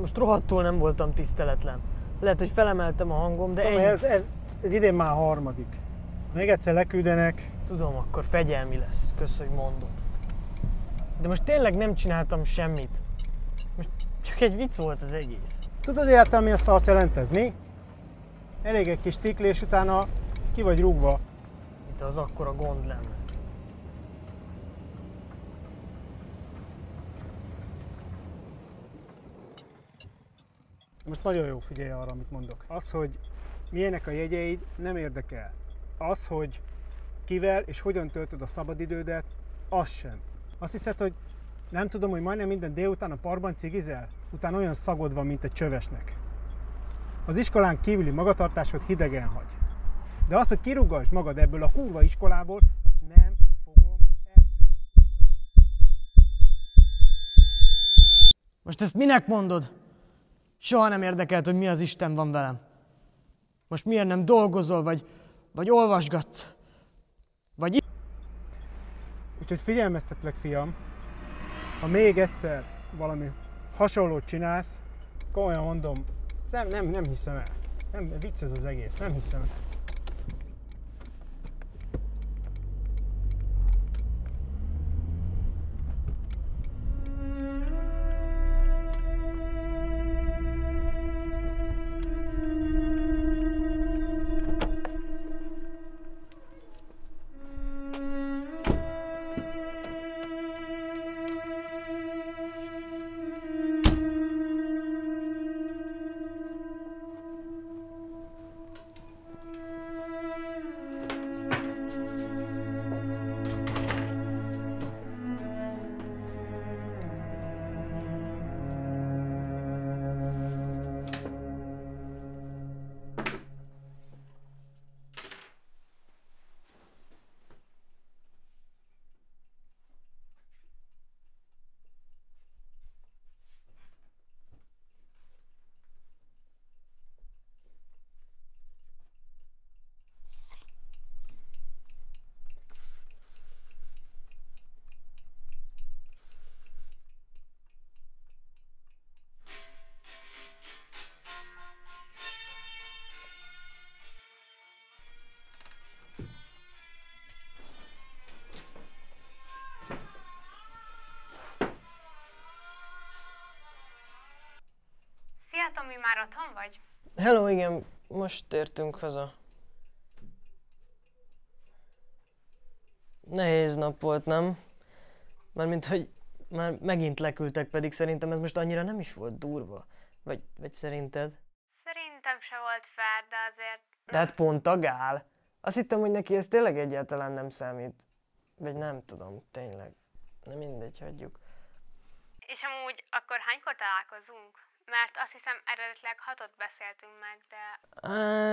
Most rohadtul nem voltam tiszteletlen. Lehet, hogy felemeltem a hangom, de ennyi. Ez idén már a harmadik. Még egyszer leküldenek. Tudom, akkor fegyelmi lesz. Kösz, hogy mondod. De most tényleg nem csináltam semmit. Most csak egy vicc volt az egész. Tudod egyáltalán mi a szart jelent ez, mi? Elég egy kis tiklés, utána ki vagy rúgva. Mint az akkora gond lenne. Most nagyon jó, figyelj arra, amit mondok. Az, hogy milyenek a jegyeid, nem érdekel. Az, hogy kivel és hogyan töltöd a szabadidődet, az sem. Azt hiszed, hogy nem tudom, hogy majdnem minden délután a parkban cigizel? Utána olyan szagod van, mint egy csövesnek. Az iskolán kívüli magatartásod hidegen hagy. De az, hogy kiruggass magad ebből a kurva iskolából, azt nem fogom eltűnni. Most ezt minek mondod? Soha nem érdekelt, hogy mi az Isten van velem. Most miért nem dolgozol, vagy olvasgatsz? Vagy... Úgyhogy figyelmeztetlek, fiam, ha még egyszer valami hasonlót csinálsz, komolyan mondom, nem hiszem el. Nem, vicc ez az egész, nem hiszem el. Szia, Tomi, már otthon vagy? Hello, igen, most tértünk haza. Nehéz nap volt, nem? Mármint, hogy már megint leküldtek, pedig szerintem ez most annyira nem is volt durva. Vagy szerinted? Szerintem se volt fair, de azért... Tehát pont a gál. Azt hittem, hogy neki ez tényleg egyáltalán nem számít. Vagy nem tudom, tényleg. Nem mindegy, hagyjuk. És amúgy akkor hánykor találkozunk? Mert azt hiszem eredetileg 6-ot beszéltünk meg, de...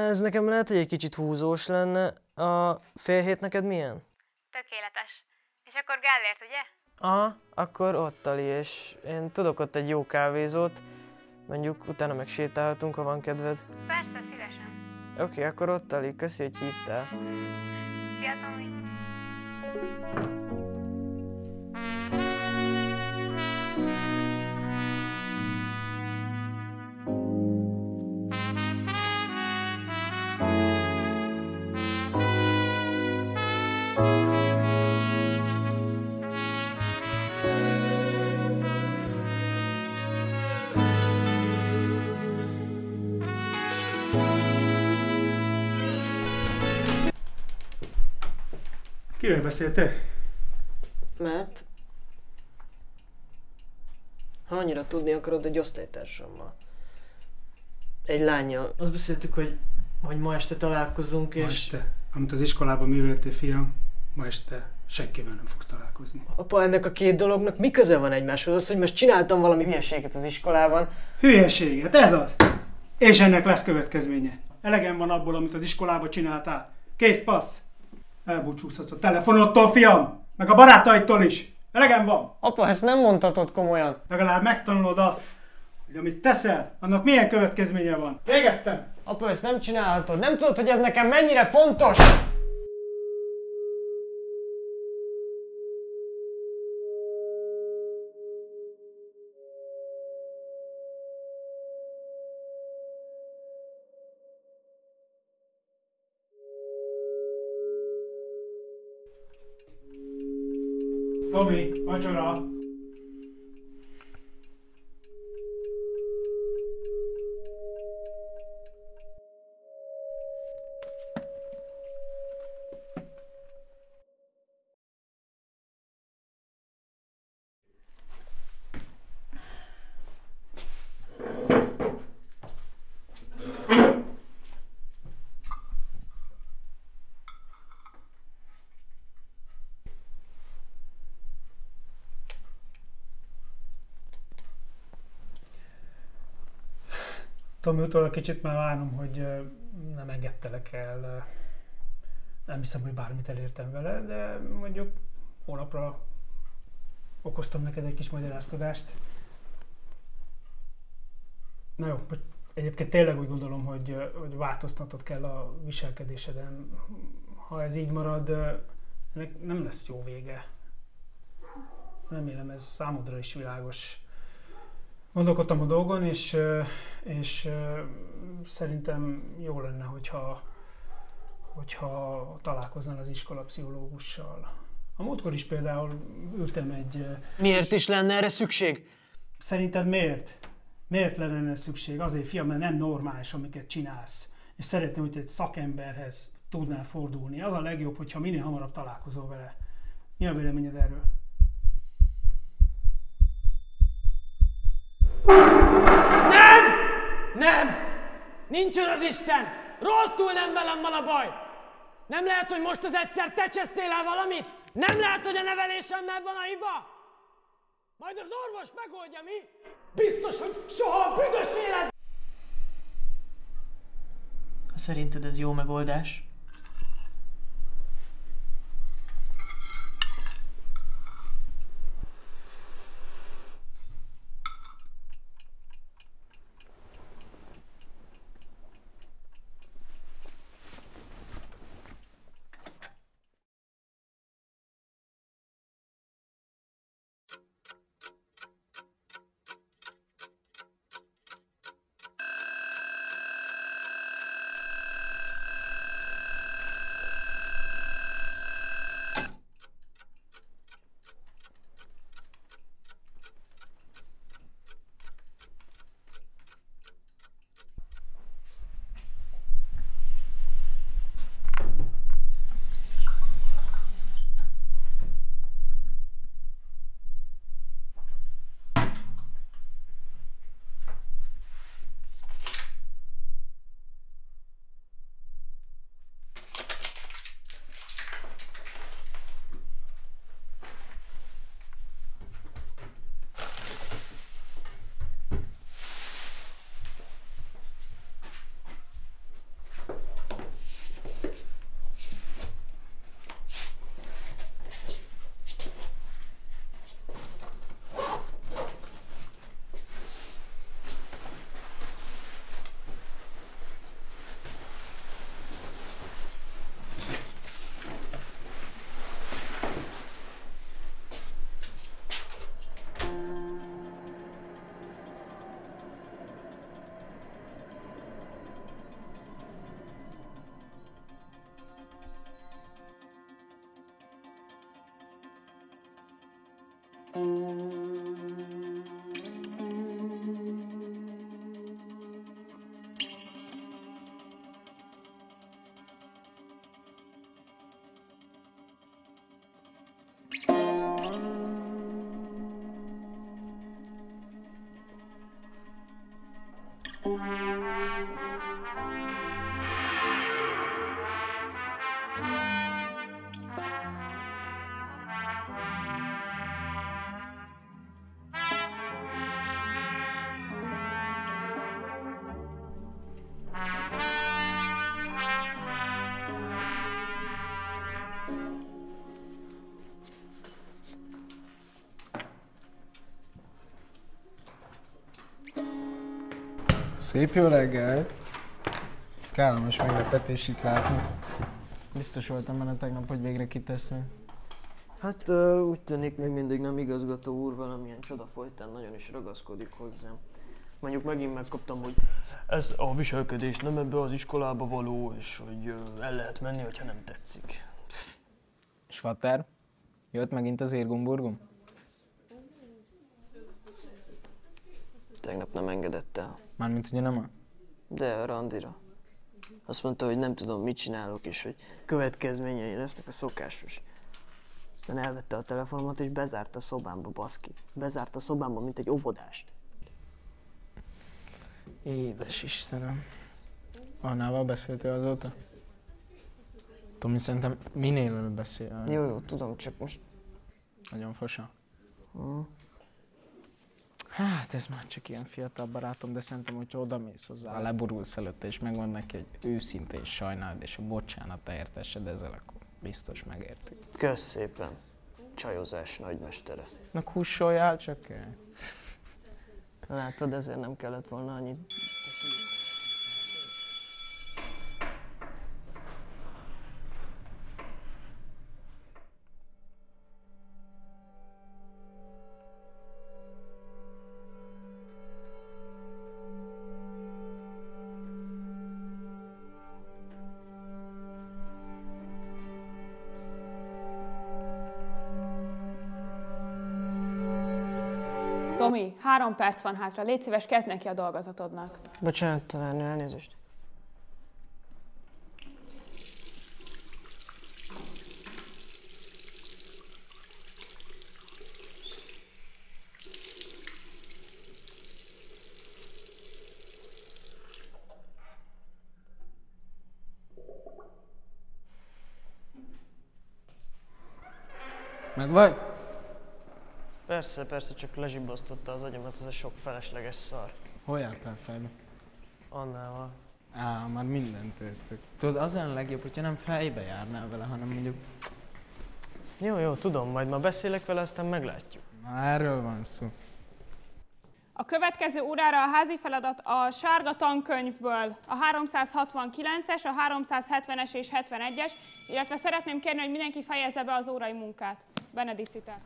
Ez nekem lehet, hogy egy kicsit húzós lenne. A fél hét neked milyen? Tökéletes. És akkor Gellért, ugye? Aha, akkor ottali, és én tudok ott egy jó kávézót. Mondjuk utána meg sétálhatunk, ha van kedved. Persze, szívesen. Oké, akkor ottali, köszi, hogy hívtál. Szia, Tomi. Kivel beszéltél? Mert... Ha annyira tudni akarod, egy osztálytársammal. Egy lánnyal. Azt beszéltük, hogy ma este találkozunk, és... Ma este, amit az iskolában műveltél, fiam, ma este senkivel nem fogsz találkozni. Apa, ennek a két dolognak mi köze van egymáshoz? Az, hogy most csináltam valami hülyeséget az iskolában. Hülyeséget, ez az! És ennek lesz következménye. Elegem van abból, amit az iskolában csináltál. Kész, passz! Elbúcsúzhatsz a telefonodtól, fiam! Meg a barátaitól is! Elegem van! Apa, ezt nem mondhatod komolyan. Legalább megtanulod azt, hogy amit teszel, annak milyen következménye van. Végeztem! Apa, ezt nem csinálhatod. Nem tudod, hogy ez nekem mennyire fontos? Tomi, vacsora! Tomi, utólag kicsit már várom, hogy nem engedtelek el. Nem hiszem, hogy bármit elértem vele, de mondjuk holnapra okoztam neked egy kis magyarázkodást. Na jó, egyébként tényleg úgy gondolom, hogy változtatnod kell a viselkedéseden. Ha ez így marad, ennek nem lesz jó vége. Remélem ez számodra is világos. Gondolkodtam a dolgon, és szerintem jó lenne, hogyha találkoznál az iskolapszichológussal. A múltkor is például ültem egy... Miért is lenne erre szükség? Szerinted miért? Miért lenne szükség? Azért, fiam, mert nem normális, amiket csinálsz. És szeretném, hogy egy szakemberhez tudnál fordulni. Az a legjobb, hogyha minél hamarabb találkozol vele. Mi a véleményed erről? Nem! Nem! Nincs az az Isten! Rohadtul nem velem van a baj! Nem lehet, hogy most az egyszer te csesztél el valamit? Nem lehet, hogy a nevelésemmel van a hiba? Majd az orvos megoldja, mi? Biztos, hogy soha a büdös élet! Ha szerinted ez jó megoldás? Szép jó reggelt! Kellemes meglepetés itt látni. Biztos voltam benne tegnap, hogy végre kiteszem. Hát úgy tűnik, még mindig nem igazgató úr valamilyen csoda folytán nagyon is ragaszkodik hozzám. Mondjuk megint megkaptam, hogy ez a viselkedés nem ebbe az iskolába való, és hogy el lehet menni, hogyha nem tetszik. És Fater? Jött megint az Irgum-burgum? Tegnap nem engedett el. Mármint ugye nem a... De a randira. Azt mondta, hogy nem tudom, mit csinálok, és hogy következményei lesznek a szokásos. Aztán elvette a telefonomat, és bezárt a szobámba, baszki. Bezárt a szobámba, mint egy óvodást. Édes Istenem. Annával beszéltél azóta? Tomi, szerintem minél előbb beszél. Jó, tudom, csak most... Nagyon fosa. Hát ez már csak ilyen fiatal barátom, de szerintem, hogyha odamész hozzá, leborulsz előtte, és megmond neki, hogy őszintén sajnálod, és a bocsánat értesed ezzel, akkor biztos megérti. Kösz szépen. Csajozás nagymestere. Na kussoljál csak el. Látod, ezért nem kellett volna annyit. Tomi, 3 perc van hátra. Légy szíves, kezd neki a dolgozatodnak. Bocsánat, talán elnézést. Meg vagy? Persze, csak lezsibbasztotta az agyamat ez a sok felesleges szar. Hol jártál fejbe? Annával. Már mindent értük. Tudod, az a legjobb, hogyha nem fejbe járnál vele, hanem mondjuk... Jó, tudom, majd ma beszélek vele, aztán meglátjuk. Na, erről van szó. A következő órára a házi feladat a sárga tankönyvből a 369-es, a 370-es és 71-es, illetve szeretném kérni, hogy mindenki fejezze be az órai munkát. Benedici, te.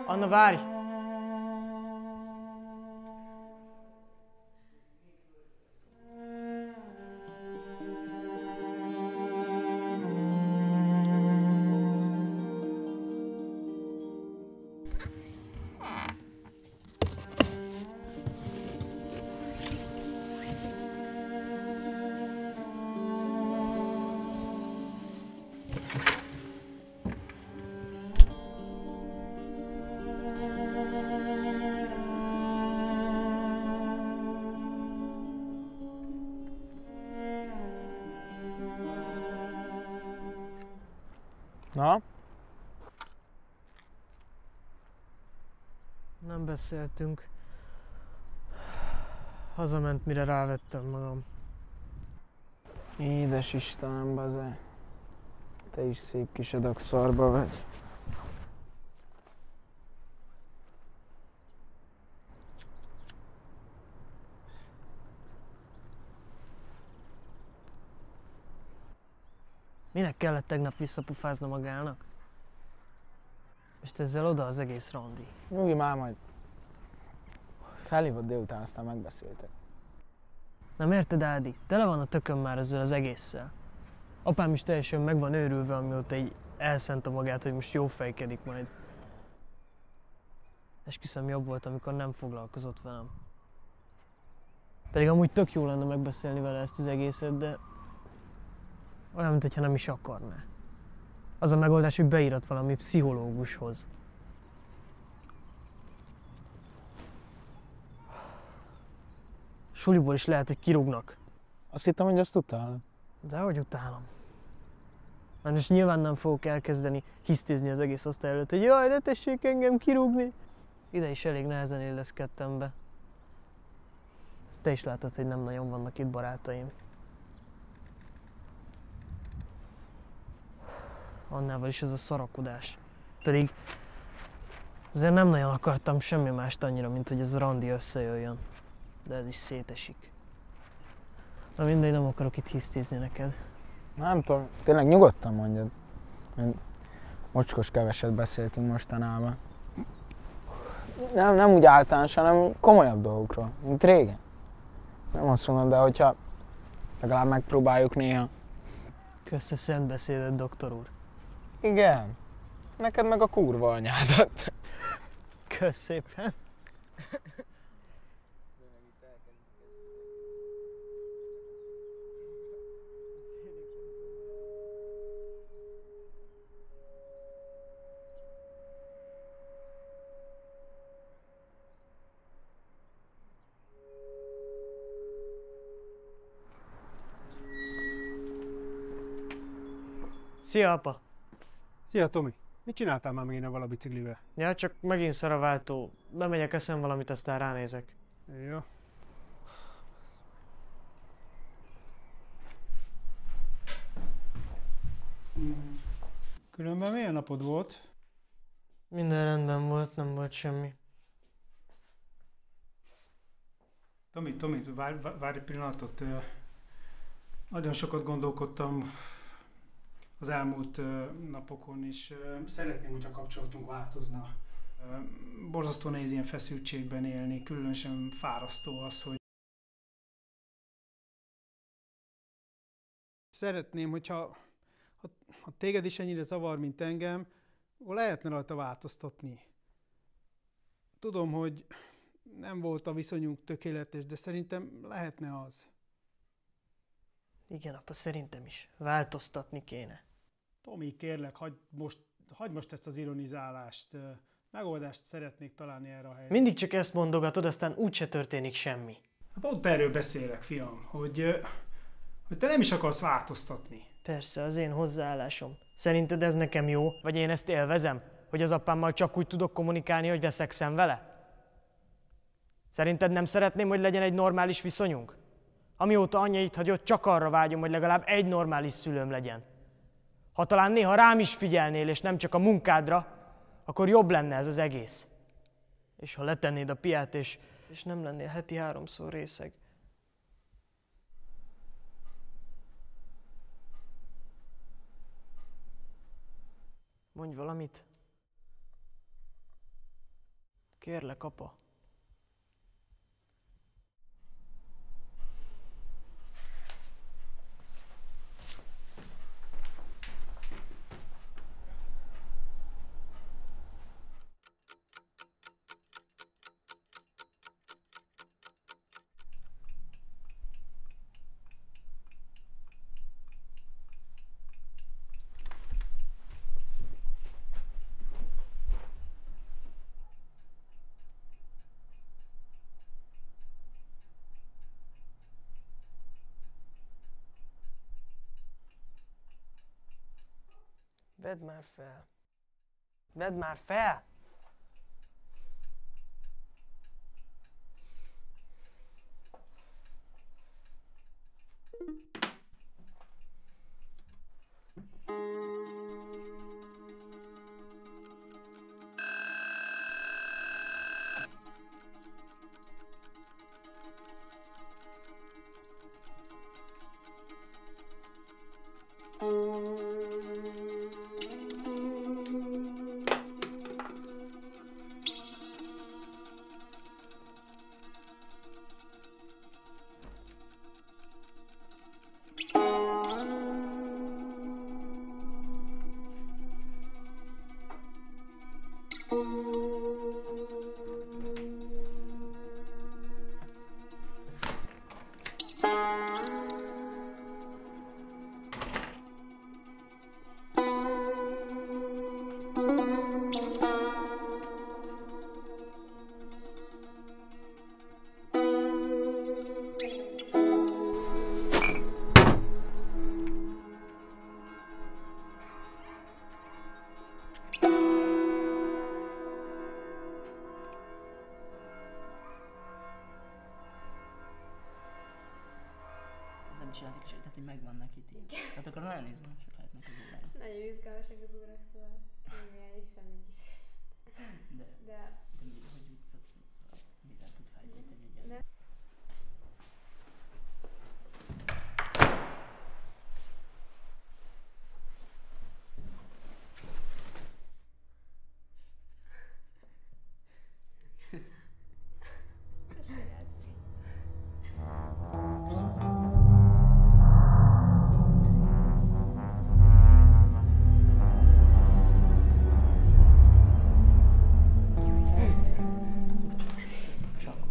Anna, várj! Na? Nem beszéltünk. Hazament, mire rávettem magam. Édes Istenem, baze. Te is szép kis adag szarba vagy. Minek kellett tegnap visszapufázna magának? És ezzel oda az egész randi. Nyugi már majd. Felhívott délután, aztán megbeszéltek. Nem érted, Ádi? Tele van a tököm már ezzel az egésszel. Apám is teljesen meg van őrülve, amióta így elszánta magát, hogy most jó fejkedik majd. Esküszöm, jobb volt, amikor nem foglalkozott velem. Pedig amúgy tök jó lenne megbeszélni vele ezt az egészet, de olyan, mintha nem is akarná. Az a megoldás, hogy beírat valami pszichológushoz. Suliból is lehet, hogy kirúgnak. Azt hittem, hogy azt utálod. Dehogy utálom. Már most nyilván nem fogok elkezdeni hisztizni az egész osztály előtt, hogy jaj, ne tessék engem kirúgni. Ide is elég nehezen illeszkedtem be. Te is látod, hogy nem nagyon vannak itt barátaim. Annával is ez a szarakodás. Pedig azért nem nagyon akartam semmi mást annyira, mint hogy ez a randi összejöjjön. De ez is szétesik. Na mindegy, nem akarok itt hisztizni neked. Nem tudom, tényleg nyugodtan mondjad. Mocskos keveset beszéltünk mostanában. Nem úgy általánosan, hanem komolyabb dolgokról, mint régen. Nem azt mondom, de hogyha legalább megpróbáljuk néha. Kösz a szent beszédet, doktor úr. Igen. Neked meg a kurva anyádat. Kösz szépen. Szia, apa! Szia, Tomi! Mit csináltál már megint avval a biciklivel? Ja, csak megint szar a váltó. Bemegyek, eszem valamit, aztán ránézek. Jó. Különben milyen napod volt? Minden rendben volt, nem volt semmi. Tomi, várj egy pillanatot. Nagyon sokat gondolkodtam az elmúlt napokon, és szeretném, hogy a kapcsolatunk változna. Borzasztó nehéz ilyen feszültségben élni, különösen fárasztó az, hogy szeretném, hogyha téged is ennyire zavar, mint engem, akkor lehetne rajta változtatni. Tudom, hogy nem volt a viszonyunk tökéletes, de szerintem lehetne az. Igen, apa, szerintem is. Változtatni kéne. Tomi, kérlek, hagyd most ezt az ironizálást. Megoldást szeretnék találni erre a helyre. Mindig csak ezt mondogatod, aztán úgyse történik semmi. Pont erről beszélek, fiam, hogy te nem is akarsz változtatni. Persze, az én hozzáállásom. Szerinted ez nekem jó? Vagy én ezt élvezem? Hogy az apámmal csak úgy tudok kommunikálni, hogy veszekszem vele? Szerinted nem szeretném, hogy legyen egy normális viszonyunk? Amióta anyja itt hagyott, csak arra vágyom, hogy legalább egy normális szülőm legyen. Ha talán néha rám is figyelnél, és nem csak a munkádra, akkor jobb lenne ez az egész. És ha letennéd a piát, és nem lennél heti 3-szor részeg. Mondj valamit. Kérlek, apa. Vedd már fel! Vedd már fel! csináltak, és tehát hogy megvan neki téma. Tehát akkor nagyon izgalmasak lehetnek az óráid. Nagyon izgalmasak az órák, szóval kémia és semmi kísérlet. De mivel tud fejlődni egy gyerek?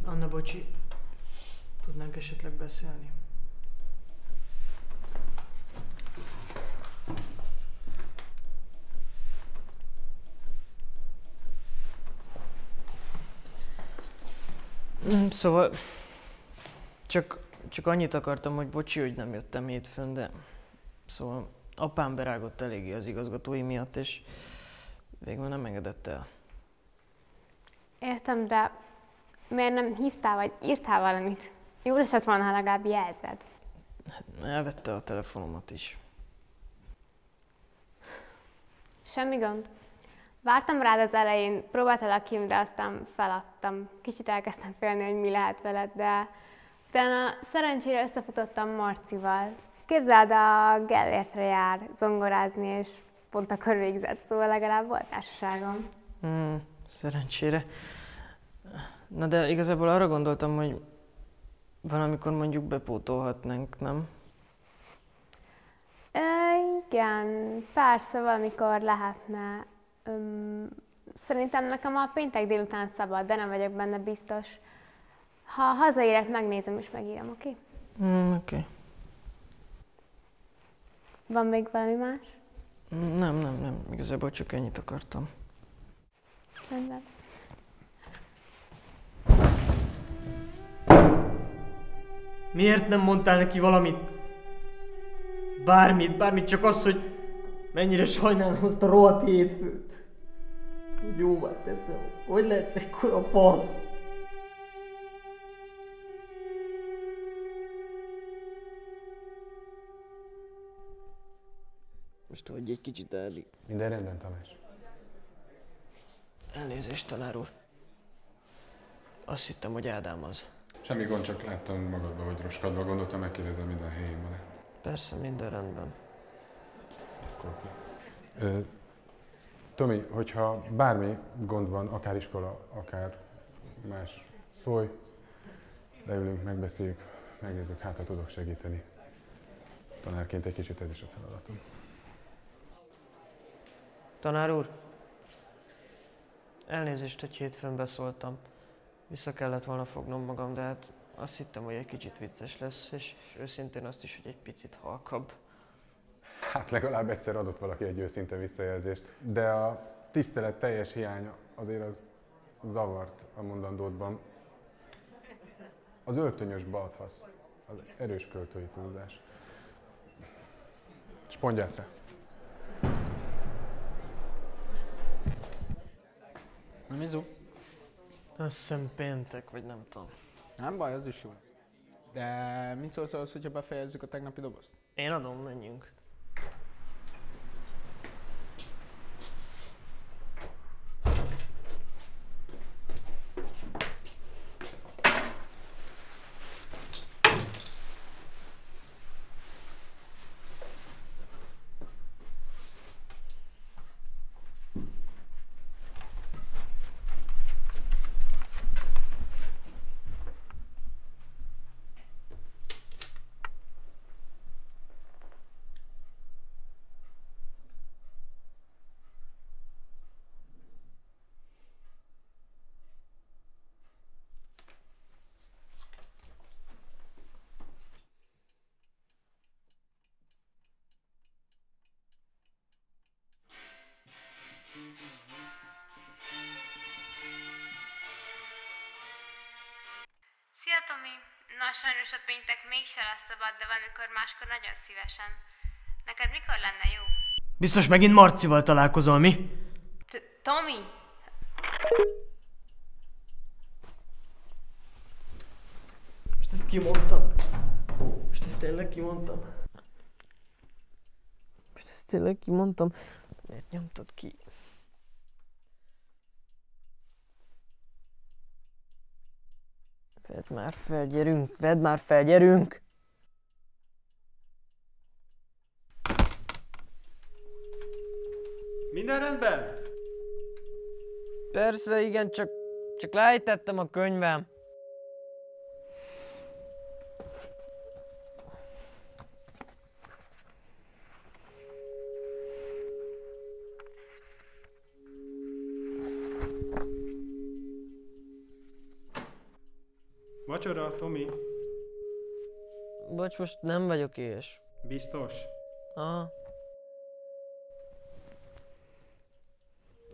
Anna, bocsi, tudnánk esetleg beszélni? Szóval, csak annyit akartam, hogy bocsi, hogy nem jöttem hétfőn, de szóval apám berágott eléggé az igazgatói miatt, és végül nem engedett el. értem, de miért nem hívtál vagy írtál valamit? Jól esett volna, ha legalább jelzed. Elvette a telefonomat is. Semmi gond. Vártam rád az elején, próbáltalak hívni, de aztán feladtam. Kicsit elkezdtem félni, hogy mi lehet veled, de utána szerencsére összefutottam Marcival. Képzeld, a Gellértre jár zongorázni, és pont akkor végzett, szóval legalább volt társaságom. Szerencsére. Na de igazából arra gondoltam, hogy valamikor mondjuk bepótolhatnánk, nem? Igen, persze valamikor lehetne. Szerintem nekem a péntek délután szabad, de nem vagyok benne biztos. Ha hazaérek, megnézem és megírom, oké? Oké. Van még valami más? Nem. Igazából csak ennyit akartam. Rendben. Miért nem mondtál neki valamit? Bármit, csak azt, hogy mennyire sajnálom azt a rohadt hétfőt. Hogy jóvá teszem. Hogy lehetsz ekkora fasz? Most hagyj egy kicsit, Ádi. Minden rendben, Tamás. Elnézést, tanár úr. Azt hittem, hogy Ádám az. Semmi gond, csak láttam magadba, hogy roskadva, gondoltam, megkérdezem, minden helyén van-e. Persze, minden rendben. Tomi, hogyha bármi gond van, akár iskola, akár más, szólj, leülünk, megbeszéljük, megnézzük, hát ha tudok segíteni. Tanárként egy kicsit ez is a feladatom. Tanár úr, elnézést, hogy hétfőn beszóltam. Vissza kellett volna fognom magam, de hát azt hittem, hogy egy kicsit vicces lesz, és őszintén azt is, hogy egy picit halkabb. Hát legalább egyszer adott valaki egy őszinte visszajelzést, de a tisztelet teljes hiánya azért az zavart a mondandódban. Az öltönyös balfasz, az erős költői túlzás. Spondját rá! Nem izu? Azt hiszem péntek, vagy nem tudom. Nem baj, az is jó. De mit szólsz ahhoz, hogyha befejezzük a tegnapi dobozt? Én adom, menjünk. Szia, Tomi! Na, sajnos a péntek mégse lesz szabad, de valamikor máskor nagyon szívesen. Neked mikor lenne jó? Biztos megint Marcival találkozol, mi? Tomi! Most ezt kimondtam. Most ezt tényleg kimondtam? Most ezt tényleg kimondtam? Miért nyomtad ki? Vedd már fel, gyerünk! Vedd már fel, gyerünk! Minden rendben? Persze, igen, csak lejtettem a könyvem. Vacsora, Tomi. Bocs, most nem vagyok éhes. Biztos? Aha.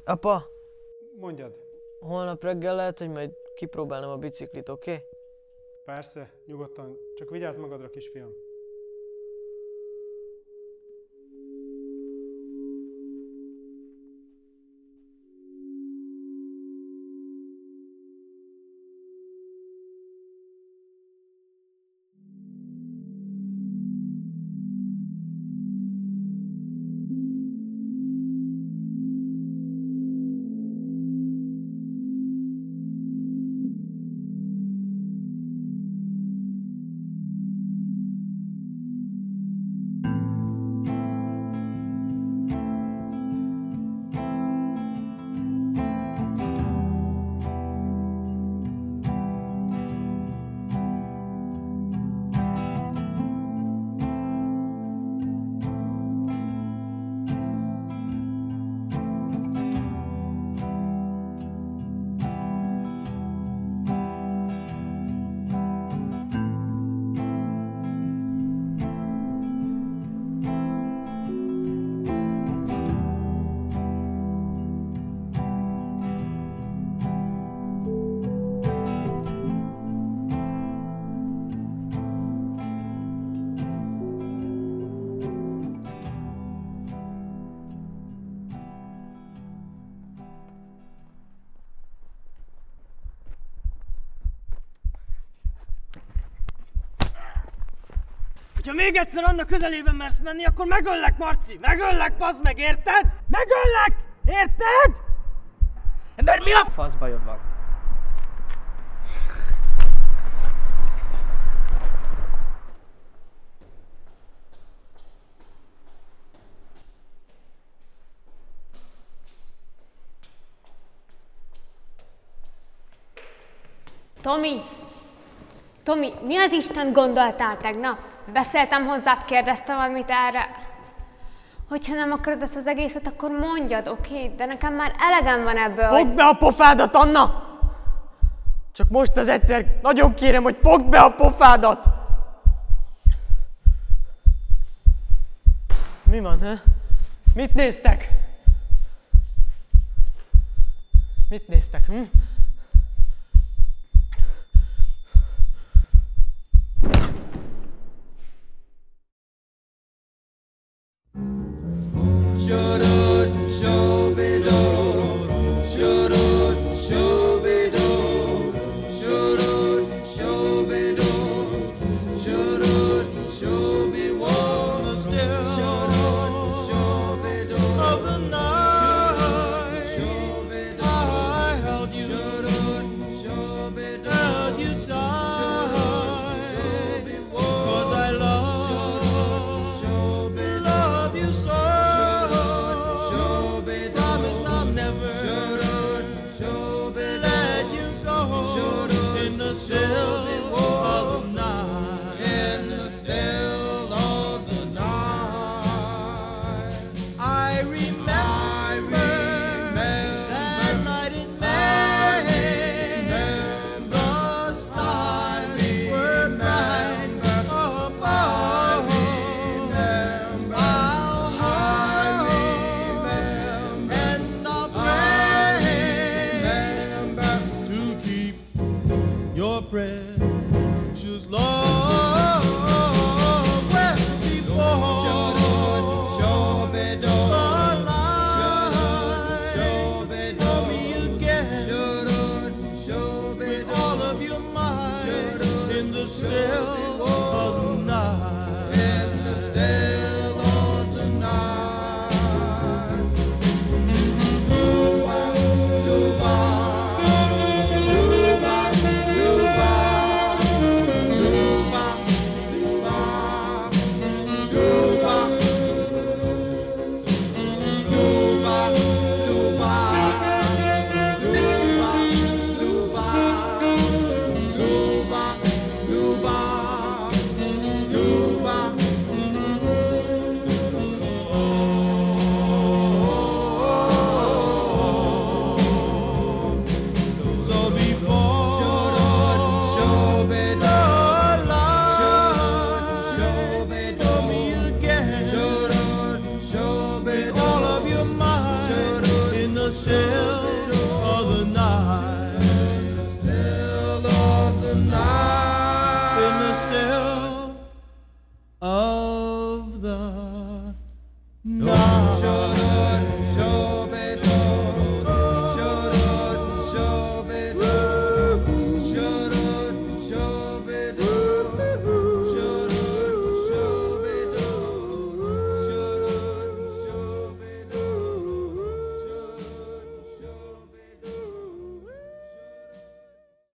Apa, Mondjad. holnap reggel lehet, hogy majd kipróbálom a biciklit, oké? Okay? Persze, nyugodtan. Csak vigyázz magadra, kisfiam. Ha még egyszer annak közelében mersz menni, akkor megöllek, Marci! Megöllek, bazd meg, érted? Megöllek! Érted? Ember, mi a Fasz bajod van. Tomi, mi az Isten gondoltál tegnap? Beszéltem hozzád, kérdeztem valamit erre. Hogyha nem akarod ezt az egészet, akkor mondjad, oké? De nekem már elegem van ebből, Fogd be a pofádat, Anna! Csak most az egyszer, nagyon kérem, hogy fogd be a pofádat! Mi van, he? Mit néztek? Mit néztek, hm?